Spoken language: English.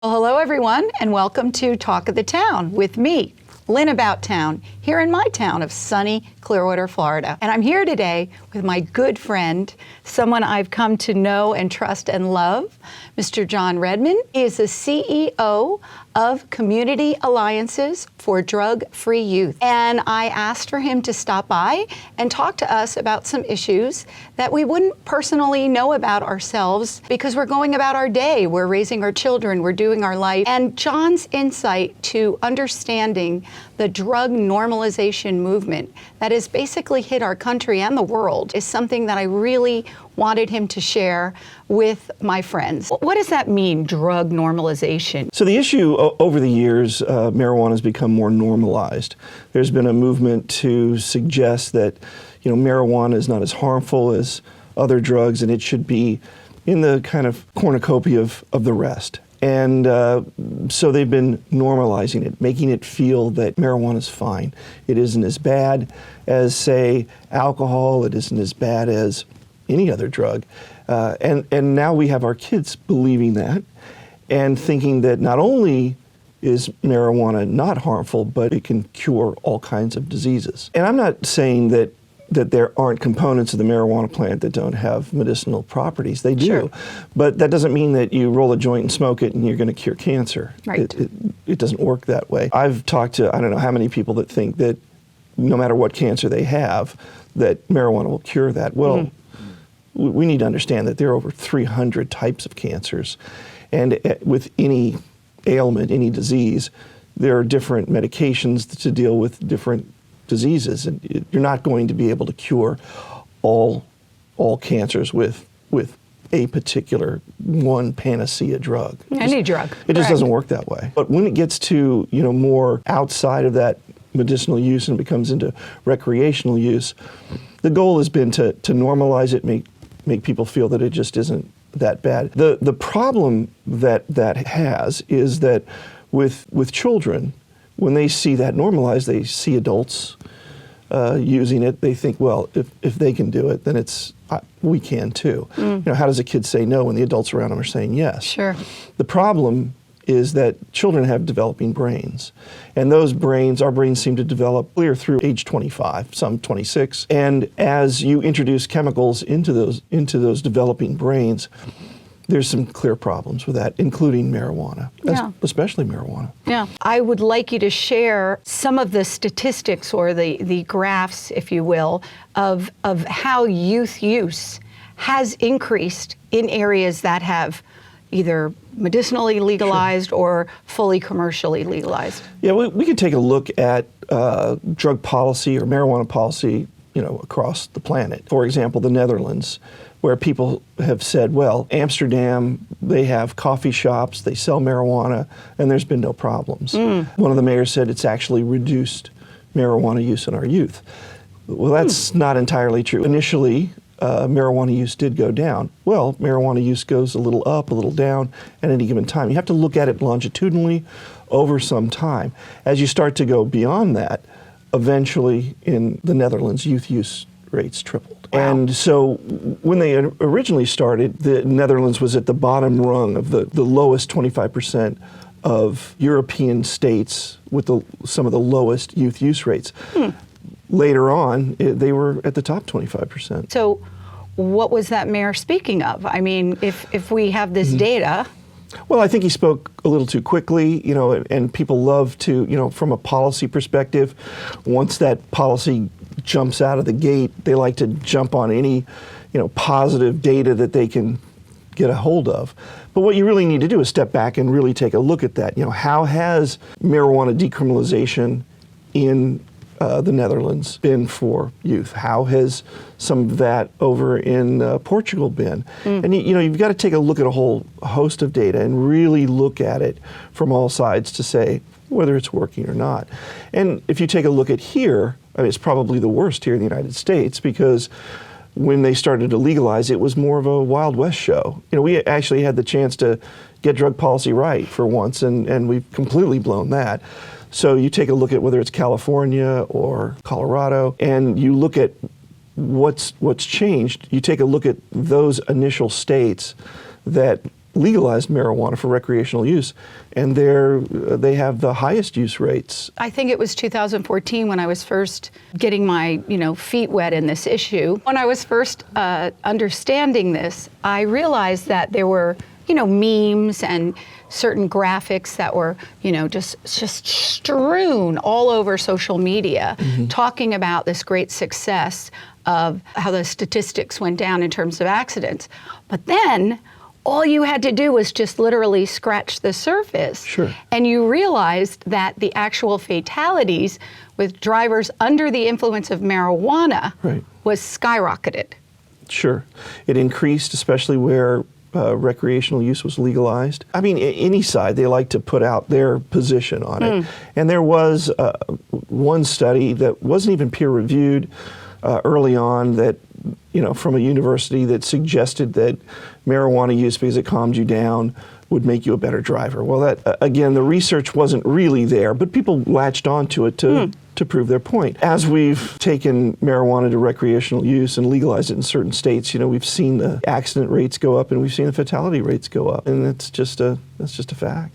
Well, hello, everyone, and welcome to Talk of the Town with me, Lynn About Town, here in my town of sunny Clearwater, Florida. And I'm here today with my good friend, someone I've come to know and trust and love, Mr. John Redman. He is the CEO of Community Alliances for Drug-Free Youth. And I asked for him to stop by and talk to us about some issues that we wouldn't personally know about ourselves because we're going about our day, we're raising our children, we're doing our life. And John's insight to understanding the drug normalization movement that has basically hit our country and the world is something that I really wanted him to share with my friends. What does that mean, drug normalization? So the issue over the years, marijuana has become more normalized. There's been a movement to suggest that, marijuana is not as harmful as other drugs, and it should be in the kind of cornucopia of the rest. And so they've been normalizing it, making it feel that marijuana is fine. It isn't as bad as, say, alcohol. It isn't as bad as any other drug. And now we have our kids believing that and thinking that not only is marijuana not harmful, but it can cure all kinds of diseases. And I'm not saying that there aren't components of the marijuana plant that don't have medicinal properties. They do. Sure. But that doesn't mean that you roll a joint and smoke it and you're going to cure cancer. Right. It doesn't work that way. I've talked to, I don't know how many people that think that no matter what cancer they have, that marijuana will cure that. Well, we need to understand that there are over 300 types of cancers. And with any ailment, any disease, there are different medications to deal with different diseases, and you're not going to be able to cure all cancers with a particular one panacea drug. Any drug. It just doesn't work that way. But when it gets to more outside of that medicinal use and becomes into recreational use, the goal has been to normalize it, make people feel that it just isn't that bad. The problem that has is that with children, when they see that normalized, they see adults using it. They think, well, if they can do it, then we can too. How does a kid say no when the adults around them are saying yes? Sure. The problem is that children have developing brains, and our brains seem to develop clear through age 25, some 26. And as you introduce chemicals into those developing brains, there's some clear problems with that, including marijuana, especially marijuana. Yeah. I would like you to share some of the statistics or the graphs, if you will, of how youth use has increased in areas that have either medicinally legalized or fully commercially legalized. Yeah, we could take a look at drug policy or marijuana policy, across the planet. For example, the Netherlands, where people have said, well, Amsterdam, they have coffee shops, they sell marijuana, and there's been no problems. One of the mayors said it's actually reduced marijuana use in our youth. Well, that's not entirely true. Initially, marijuana use did go down. Well, marijuana use goes a little up, a little down at any given time. You have to look at it longitudinally over some time. As you start to go beyond that, eventually in the Netherlands, youth use rates tripled. Wow. And so when they originally started, the Netherlands was at the bottom rung of the lowest 25% of European states with some of the lowest youth use rates. Later on, they were at the top 25%. So what was that mayor speaking of? I mean, if we have this data. Well, I think he spoke a little too quickly, and people love to, from a policy perspective, once that policy jumps out of the gate, they like to jump on any, positive data that they can get a hold of. But what you really need to do is step back and really take a look at that. How has marijuana decriminalization in the Netherlands been for youth? How has some of that over in Portugal been? And you've got to take a look at a whole host of data and really look at it from all sides to say whether it's working or not. And if you take a look at here, it's probably the worst here in the United States, because when they started to legalize, it was more of a Wild West show. We actually had the chance to get drug policy right for once, and we've completely blown that. So you take a look at whether it's California or Colorado, and you look at what's changed. You take a look at those initial states that legalized marijuana for recreational use, and they have the highest use rates. I think it was 2014 when I was first getting my, feet wet in this issue. When I was first understanding this, I realized that there were, memes and certain graphics that were, just strewn all over social media, talking about this great success of how the statistics went down in terms of accidents. But then all you had to do was just literally scratch the surface. Sure. And you realized that the actual fatalities with drivers under the influence of marijuana Right. was skyrocketed. Sure. It increased, especially where recreational use was legalized. I mean, any side, they like to put out their position on it. And there was one study that wasn't even peer-reviewed early on that, from a university that suggested that marijuana use, because it calmed you down, would make you a better driver. Well, that again, the research wasn't really there, but people latched onto it to prove their point. As we've taken marijuana to recreational use and legalized it in certain states, we've seen the accident rates go up and we've seen the fatality rates go up, and that's just a fact.